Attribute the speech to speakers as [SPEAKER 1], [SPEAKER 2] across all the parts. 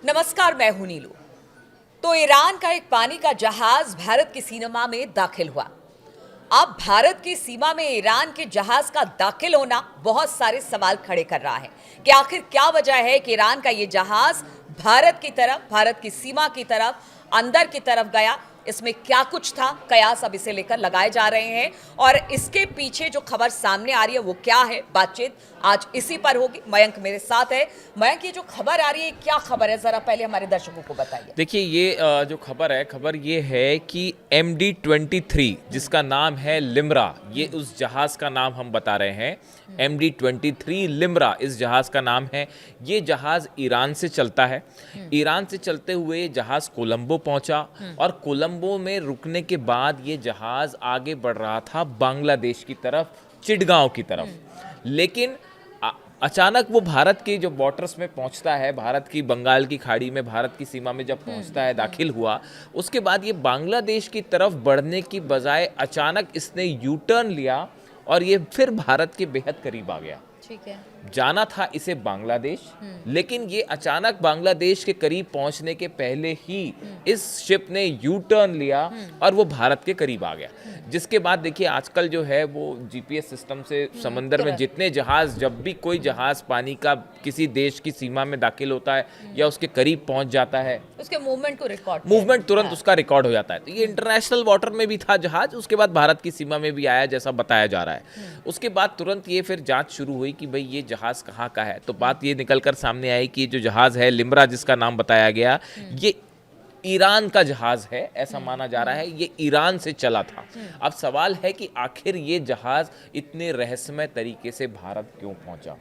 [SPEAKER 1] नमस्कार, मैं हूं नीलू। तो ईरान का एक पानी का जहाज भारत की सीमा में दाखिल हुआ। अब भारत की सीमा में ईरान के जहाज का दाखिल होना बहुत सारे सवाल खड़े कर रहा है कि आखिर क्या वजह है कि ईरान का ये जहाज भारत की तरफ, भारत की सीमा की तरफ, अंदर की तरफ गया। इसमें क्या कुछ था, कयास अब इसे लेकर लगाए जा रहे हैं और इसके पीछे जो खबर सामने आ रही है वो क्या है, बातचीत आज इसी पर होगी। मयंक मेरे साथ है। मयंक, ये जो खबर आ रही है क्या खबर है, जरा पहले हमारे दर्शकों को बताइए।
[SPEAKER 2] देखिए ये जो खबर ये है कि MD-23 जिसका नाम है लिम्रा, ये उस जहाज़ का नाम हम बता रहे हैं। MD-23 लिम्रा इस जहाज़ का नाम है। ये जहाज़ ईरान से चलता है। ईरान से चलते हुए जहाज़ कोलंबो पहुंचा और कोलंबो में रुकने के बाद ये जहाज़ आगे बढ़ रहा था बांग्लादेश की तरफ, चिटगांव की तरफ। लेकिन अचानक वो भारत के जो बॉर्डर्स में पहुंचता है, भारत की बंगाल की खाड़ी में, भारत की सीमा में जब पहुंचता है, दाखिल हुआ, उसके बाद ये बांग्लादेश की तरफ बढ़ने की बजाय अचानक इसने यू टर्न लिया और ये फिर भारत के बेहद करीब आ गया।
[SPEAKER 1] ठीक है।
[SPEAKER 2] जाना था इसे बांग्लादेश, लेकिन ये अचानक बांग्लादेश के करीब पहुंचने के पहले ही इस शिप ने यू टर्न लिया और वो भारत के करीब आ गया। जिसके बाद देखिए आजकल जो है वो जीपीएस सिस्टम से समंदर में जितने जहाज, जब भी कोई जहाज पानी का किसी देश की सीमा में दाखिल होता है या उसके करीब पहुंच जाता है,
[SPEAKER 1] उसके मूवमेंट को
[SPEAKER 2] मूवमेंट तुरंत उसका रिकॉर्ड हो जाता है। तो ये इंटरनेशनल वाटर में भी था जहाज, उसके बाद भारत की सीमा में भी आया जैसा बताया जा रहा है। उसके बाद तुरंत ये फिर जांच शुरू हुई कि भाई ये जहाज कहाँ का है। तो बात ये निकलकर सामने आई कि जो जहाज है लिम्रा, जिसका नाम बताया गया, ये ईरान का जहाज है, ऐसा माना जा रहा है। ये ईरान से चला था। अब सवाल है कि आखिर ये जहाज इतने रहस्यमय तरीके से भारत क्यों पहुंचा।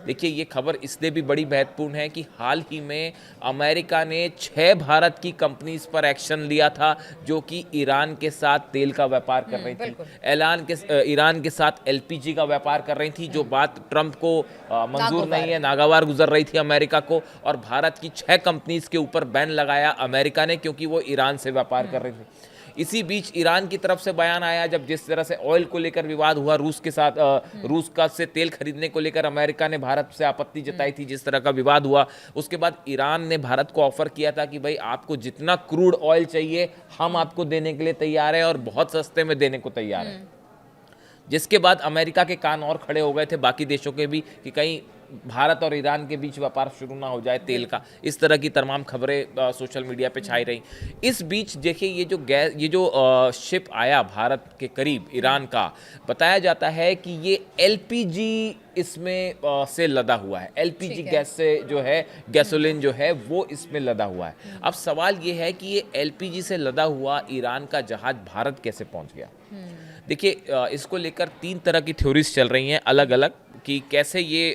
[SPEAKER 2] देखिए ये खबर इसलिए भी बड़ी महत्वपूर्ण है कि हाल ही में अमेरिका ने 6 भारत की कंपनीज पर एक्शन लिया था जो कि ईरान के साथ तेल का व्यापार कर रही थी, ईरान के साथ एलपीजी का व्यापार कर रही थी, जो बात ट्रंप को मंजूर नहीं है, नागवार गुजर रही थी अमेरिका को। और भारत की 6 कंपनीज के ऊपर बैन लगाया अमेरिका ने, क्योंकि वो ईरान से व्यापार कर रही थी। इसी बीच ईरान की तरफ से बयान आया, जब जिस तरह से ऑयल को लेकर विवाद हुआ, रूस के साथ, रूस का से तेल खरीदने को लेकर अमेरिका ने भारत से आपत्ति जताई थी, जिस तरह का विवाद हुआ, उसके बाद ईरान ने भारत को ऑफर किया था कि भाई आपको जितना क्रूड ऑयल चाहिए हम आपको देने के लिए तैयार है और बहुत सस्ते में देने को तैयार है। जिसके बाद अमेरिका के कान और खड़े हो गए थे, बाकी देशों के भी, कि कहीं भारत और ईरान के बीच व्यापार शुरू ना हो जाए तेल का। इस तरह की तमाम खबरें सोशल मीडिया पे छाई रही। इस बीच देखिए ये जो शिप आया भारत के करीब ईरान का, बताया जाता है कि ये एलपीजी इसमें से लदा हुआ है। एलपीजी गैस से जो है, गैसोलीन जो है वो इसमें लदा हुआ है। अब सवाल ये है कि ये एलपीजी से लदा हुआ ईरान का जहाज भारत कैसे पहुंच गया। देखिए इसको लेकर 3 तरह की थ्योरीज चल रही हैं अलग अलग कि कैसे ये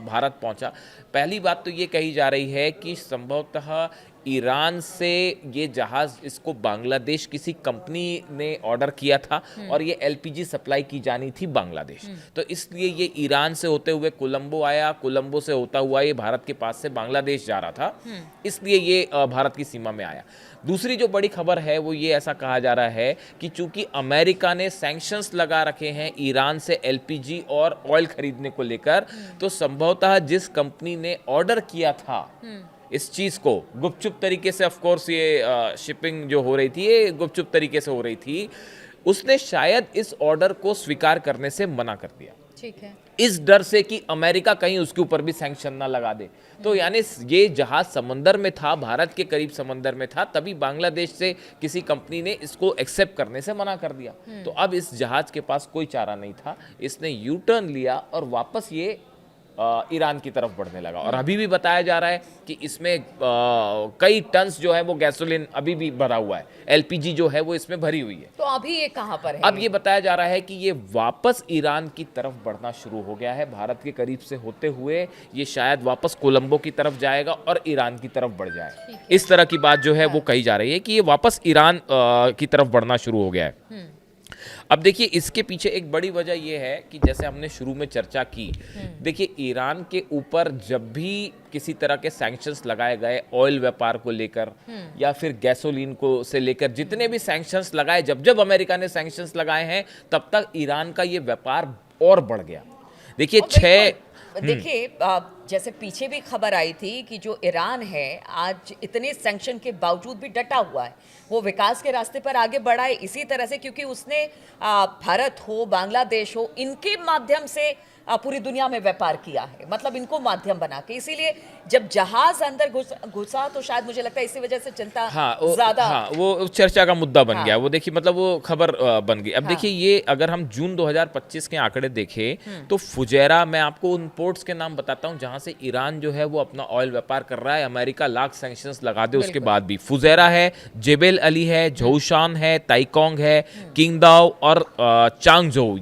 [SPEAKER 2] भारत पहुंचा। पहली बात तो ये कही जा रही है कि संभवतः ईरान से ये जहाज़, इसको बांग्लादेश किसी कंपनी ने ऑर्डर किया था और ये एलपीजी सप्लाई की जानी थी बांग्लादेश। तो इसलिए ये ईरान से होते हुए कोलंबो आया, कोलंबो से होता हुआ ये भारत के पास से बांग्लादेश जा रहा था, इसलिए ये भारत की सीमा में आया। दूसरी जो बड़ी खबर है वो ये ऐसा कहा जा रहा है कि चूंकि अमेरिका ने सैंक्शंस लगा रखे हैं ईरान से एलपीजी और ऑयल खरीदने को लेकर, तो संभवतः जिस कंपनी ने ऑर्डर किया था इस चीज को गुपचुप तरीके से, ऑफ कोर्स ये शिपिंग जो हो रही थी ये गुपचुप तरीके से हो रही थी, उसने शायद इस ऑर्डर को स्वीकार करने से मना कर दिया।
[SPEAKER 1] ठीक है।
[SPEAKER 2] इस डर से कि अमेरिका कहीं उसके ऊपर भी सैंक्शन ना लगा दे। तो यानी ये जहाज समंदर में था, भारत के करीब समंदर में था, तभी बांग्लादेश से किसी कंपनी ने इसको एक्सेप्ट करने से मना कर दिया। तो अब इस जहाज के पास कोई चारा नहीं था, इसने यू टर्न लिया और वापस ये ईरान की तरफ बढ़ने लगा। और अभी भी बताया जा रहा है कि इसमें कई टन्स जो है वो गैसोलीन अभी भी भरा हुआ है, एलपीजी जो है वो इसमें भरी हुई है।
[SPEAKER 1] तो अभी ये कहां पर है?
[SPEAKER 2] अब ये बताया जा रहा है कि ये वापस ईरान की तरफ बढ़ना शुरू हो गया है। भारत के करीब से होते हुए ये शायद वापस कोलंबो की तरफ जाएगा और ईरान की तरफ बढ़ जाए। इस तरह की बात जो है वो कही जा रही है कि ये वापस ईरान की तरफ बढ़ना शुरू हो गया है। अब देखिए इसके पीछे एक बड़ी वजह यह है कि जैसे हमने शुरू में चर्चा की, देखिए ईरान के ऊपर जब भी किसी तरह के सैंक्शंस लगाए गए ऑयल व्यापार को लेकर या फिर गैसोलीन को से लेकर, जितने भी सैंक्शंस लगाए, जब जब अमेरिका ने सैंक्शंस लगाए हैं तब तक ईरान का ये व्यापार और बढ़ गया। देखिए
[SPEAKER 1] जैसे पीछे भी खबर आई थी कि जो ईरान है आज इतने सैंक्शन के बावजूद भी डटा हुआ है, वो विकास के रास्ते पर आगे बढ़ा है इसी तरह से, क्योंकि उसने भारत हो, बांग्लादेश हो, इनके माध्यम से पूरी दुनिया में व्यापार किया है, मतलब इनको माध्यम बना के। इसीलिए जब जहाज अंदर घुसा तो शायद मुझे लगता है इसी वजह से चिंता ज्यादा,
[SPEAKER 2] वो चर्चा का मुद्दा बन
[SPEAKER 1] हाँ।
[SPEAKER 2] गया। वो देखिए मतलब वो खबर बन गई। अब देखिए ये अगर हम जून 2025 के आंकड़े देखें तो फुजैरा, मैं आपको उन पोर्ट्स के नाम बताता हूं जहां से ईरान जो है वो अपना ऑयल व्यापार कर रहा है। अमेरिका लाख सैंक्शंस लगा दे उसके बाद भी। फुजैरा है, जेबेल अली है, झोशान है, ताइकोंग है, किंगदाओ और चांगझोउ।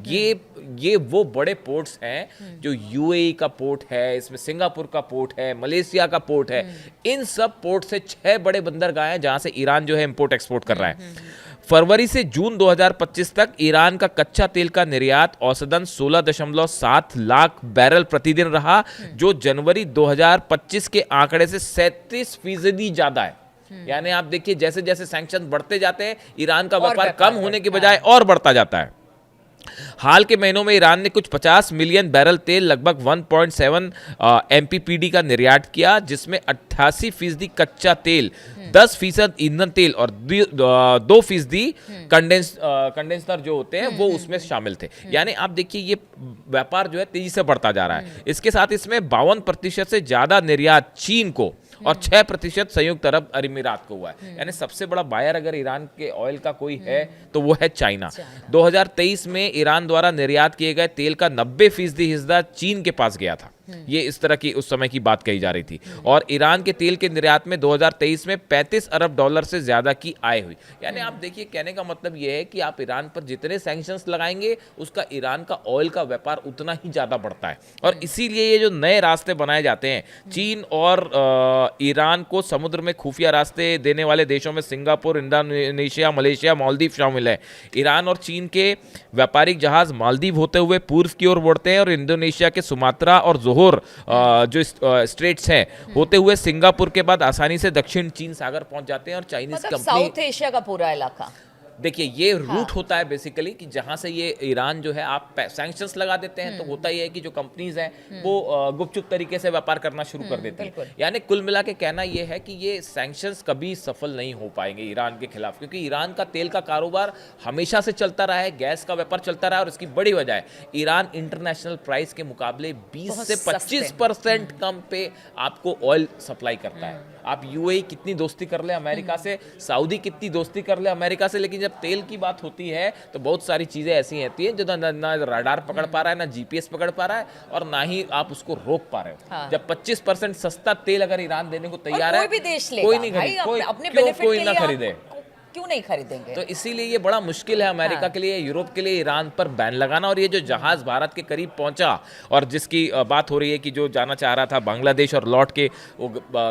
[SPEAKER 2] ये वो बड़े पोर्ट्स हैं जो यूएई का पोर्ट है, इसमें सिंगापुर का पोर्ट है, मलेशिया का पोर्ट है। इन सब पोर्ट से 6 बड़े बंदरगाह हैं जहां से ईरान जो है इंपोर्ट एक्सपोर्ट कर रहा है। फरवरी से जून 2025 तक ईरान का कच्चा तेल का निर्यात औसतन 16.7 लाख बैरल प्रतिदिन रहा, जो जनवरी 2025 के आंकड़े से 37% ज्यादा है। यानी आप देखिए जैसे जैसे सैंक्शन बढ़ते जाते हैं ईरान का व्यापार कम होने के बजाय और बढ़ता जाता है। हाल के महीनों में ईरान ने कुछ 50 मिलियन बैरल तेल, लगभग 1.7 MPPD का निर्यात किया, जिसमें 88% कच्चा तेल, 10% ईंधन तेल और 2% कंडेंसर जो होते हैं वो उसमें शामिल थे। यानी आप देखिए ये व्यापार जो है तेजी से बढ़ता जा रहा है। इसके साथ इसमें 52% से ज्यादा निर्यात चीन को और 6% संयुक्त अरब अमीरात को हुआ है। यानी सबसे बड़ा बायर अगर ईरान के ऑयल का कोई है तो वो है चाइना। 2023 में ईरान द्वारा निर्यात किए गए तेल का 90% हिस्सा चीन के पास गया था। ये इस तरह की उस समय की बात कही जा रही थी। और ईरान के तेल के निर्यात में 2023 में $35 अरब से ज्यादा की आय हुई। यानी आप देखिए कहने का मतलब ये है कि आप ईरान पर जितने सैंक्शंस लगाएंगे उसका ईरान का ऑयल का व्यापार उतना ही ज्यादा बढ़ता है। और इसीलिए ये जो नए रास्ते बनाए जाते हैं, चीन और ईरान को समुद्र में खुफिया रास्ते देने वाले देशों में सिंगापुर, इंडोनेशिया, मलेशिया, मालदीव शामिल है। ईरान और चीन के व्यापारिक जहाज मालदीव होते हुए पूर्व की ओर बढ़ते हैं और इंडोनेशिया के सुमात्रा और जोहोर जो स्ट्रेट्स हैं होते हुए सिंगापुर के बाद आसानी से दक्षिण चीन सागर पहुंच जाते हैं। और चाइनीज
[SPEAKER 1] मतलब
[SPEAKER 2] कंपनी,
[SPEAKER 1] साउथ एशिया का पूरा इलाका,
[SPEAKER 2] देखिए ये रूट होता है बेसिकली कि जहां से ये ईरान जो है आप सैंक्शंस लगा देते हैं तो होता ही है कि जो कंपनीज हैं वो गुपचुप तरीके से व्यापार करना शुरू कर देती हैं। यानी कुल मिला के कहना ये है कि ये सैंक्शंस कभी सफल नहीं हो पाएंगे ईरान के खिलाफ, क्योंकि ईरान का तेल का कारोबार हमेशा से चलता रहा है, गैस का व्यापार चलता रहा है। और इसकी बड़ी वजह है ईरान इंटरनेशनल प्राइस के मुकाबले 20 से 25% कम पे आपको ऑयल सप्लाई करता है। आप यूएई कितनी दोस्ती कर ले अमेरिका से, सऊदी कितनी दोस्ती कर ले अमेरिका से, लेकिन जब तेल की बात होती है तो बहुत सारी चीजें ऐसी होती हैं जो ना रडार पकड़ पा रहा है, ना जीपीएस पकड़ पा रहा है, और ना ही आप उसको रोक पा रहे हो।
[SPEAKER 1] हाँ।
[SPEAKER 2] जब 25% सस्ता तेल अगर ईरान देने को तैयार है,
[SPEAKER 1] कोई भी देश लेगा,
[SPEAKER 2] कोई नहीं खरीदे, कोई ना खरीदे,
[SPEAKER 1] क्यों नहीं खरीदेंगे?
[SPEAKER 2] तो इसीलिए ये बड़ा मुश्किल है अमेरिका के लिए, यूरोप के लिए ईरान पर बैन लगाना। और ये जो जहाज भारत के करीब पहुंचा और जिसकी बात हो रही है कि जो जाना चाह रहा था बांग्लादेश और लौट के वो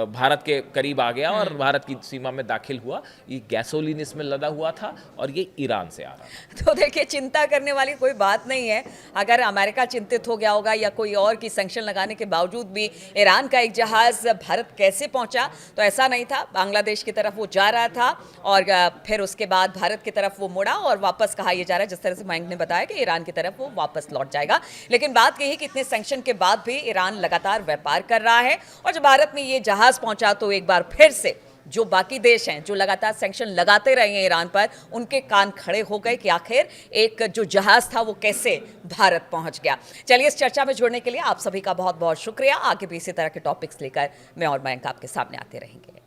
[SPEAKER 2] भारत के करीब आ गया और भारत की सीमा में दाखिल हुआ, ये गैसोलीन इसमें लदा हुआ था और ये ईरान से आ रहा।
[SPEAKER 1] तो देखिए चिंता करने वाली कोई बात नहीं है। अगर अमेरिका चिंतित हो गया होगा या कोई और की सैंक्शन लगाने के बावजूद भी ईरान का एक जहाज भारत कैसे पहुंचा, तो ऐसा नहीं था। बांग्लादेश की तरफ वो जा रहा था और फिर उसके बाद भारत की तरफ वो मुड़ा और वापस कहा यह जा रहा है, जिस तरह से मयंक ने बताया कि ईरान की तरफ वो वापस लौट जाएगा। लेकिन बात यही कि इतने सैंक्शन के बाद भी ईरान लगातार व्यापार कर रहा है। और जब भारत में ये जहाज पहुंचा तो एक बार फिर से जो बाकी देश हैं जो लगातार सैंक्शन लगाते रहे हैं ईरान पर, उनके कान खड़े हो गए कि आखिर एक जो जहाज था वो कैसे भारत पहुंच गया। चलिए, इस चर्चा में जुड़ने के लिए आप सभी का बहुत बहुत शुक्रिया। आगे भी इसी तरह के टॉपिक्स लेकर मैं और मयंक आपके सामने आते रहेंगे।